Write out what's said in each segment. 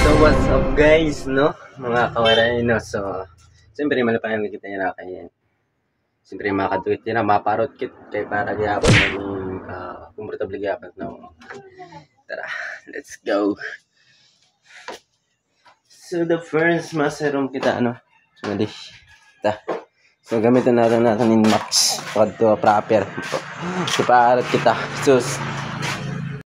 So what's up guys, no? Mga kawaray, no? So, siyempre malapayang kita nyo na kayo. Siyempre makatuwit nyo na, maparot kit kay para gyapon maging komportable gyapon, no? Tara, let's go. So the first maserum kita, ano? So mali. So gamitin natin in max pag to proper. So paarot kita.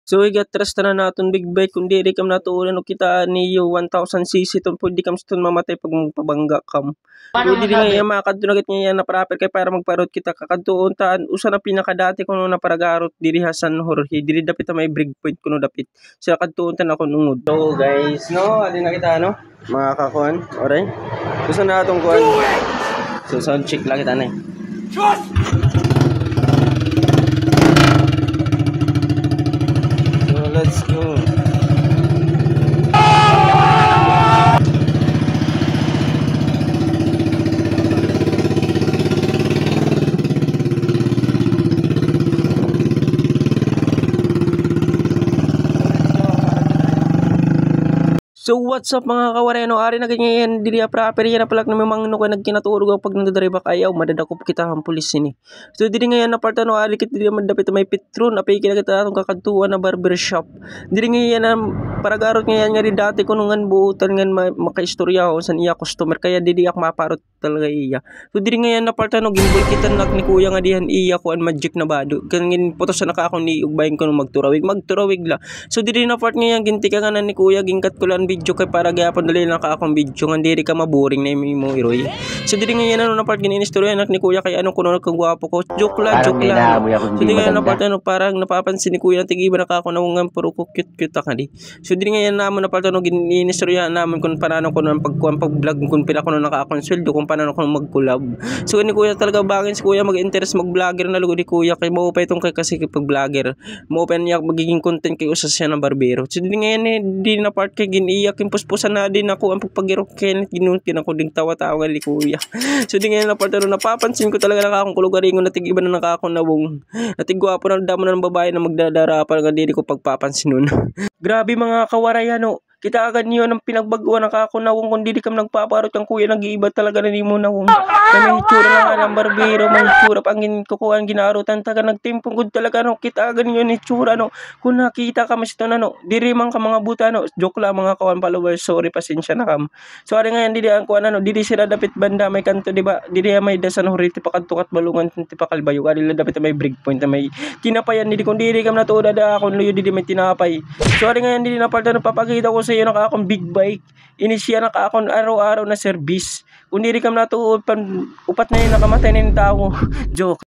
So igat trust na natin big bike kundi di kam natuulan o kita niyo 1000cc ton pwede kam stun mamatay pag magpabangga kam. Pwede nga yung makadunagit niya na proper kay para magparot kita kakadtuon taan usa na pinakadati kuno na paragarot diri San Jorge diri dapit may break point kuno dapit. So kadtuon tan ako nungod. So guys, no, adin na kita no. Mga kakuan, oray. Gusto na atong kuan. So sound check lang kita na. Let's go. So what's up mga kawareno, ari na ganyan diri proper yan na palak na memang no kay nagkinaturog pag nagdadrive ka ayaw madadakop kita ang pulis ni. So diri ngayon na part ano ari kit diri man dapit may Petron apay kinakita atong kakadtuan na barbershop. Diri ngayon na paragarot ngayon nga rin dati kuno ngan buutan ngan makaistorya o san iya customer kaya diri ak maparot talaga iya. So diri ngayon na part ano ginbol kita nak ni kuya nga dihan iya ko an magic na bado. Kangin putos na ka ako ni ugbayin ko magturawig la. So diri na part ngayon ginti ka nga ni kuya gingkat ko lan video kay para gyapon dali lang ka akong video nga diri ka maboring na mo iroy. So diri ngayon ano na part ginin istorya anak ni kuya kay ano kuno kagwapo ko. Joke lang. So diri ngayon na part ano parang napapansin ni kuya tigiba na ka ako nawungan puro ko cute ka di. So diri ngayon naman na part ano ginin istorya naman kun paano ko nang pag-vlog kun pila ko naka akong sweldo kung paano ko mag-collab. So ni kuya talaga bagay si kuya mag-interest mag-vlogger na lugo di kuya kay mao pa itong kay kasi pag-vlogger. Mo open niya magiging content kay usas siya ng barbero. So diri ngayon di na part kay giniya king puspusan na din ako ang pagpagirok ken ginutin ako ding tawa-tawa ni kuya. So di ngayon na partner napapansin ko talaga nakakong kulugaringon na tig iba na nakakong nawong. Natigwapo na damo ng babae na magdadarapan nga dili ko pagpapansin nun. Grabe mga kawarayano. Kita agad niyo ng pinagbaguan ng kakunawong kung di kam nagpaparot kang kuya nag-iiba talaga na nimo nawong. Kami hitsura na nga ng barbero, may hitsura pang kukuhan ginarutan taga nagtimpong good talaga no. Kita agad niyo ni hitsura no. Kung nakita ka mas ito na no, diri man ka mga buta no. Joke lang mga kawan followers, sorry pasensya na kam. Sorry ngayon diri ang kuan ano, diri sila dapit banda may kanto di ba? Diri may San Jorge pa kadtukat balungan ti pa Kalbayo. Dili dapit may break point na may tinapayan diri kun diri kam natuda da akon luyo diri may tinapay. Sorry ngayon diri na palda no papakita ko sa iyo naka akong big bike. Inisya naka akong araw-araw na service. Kung diri kam natuod pan upat na yung nakamatay na yung tao. Joke.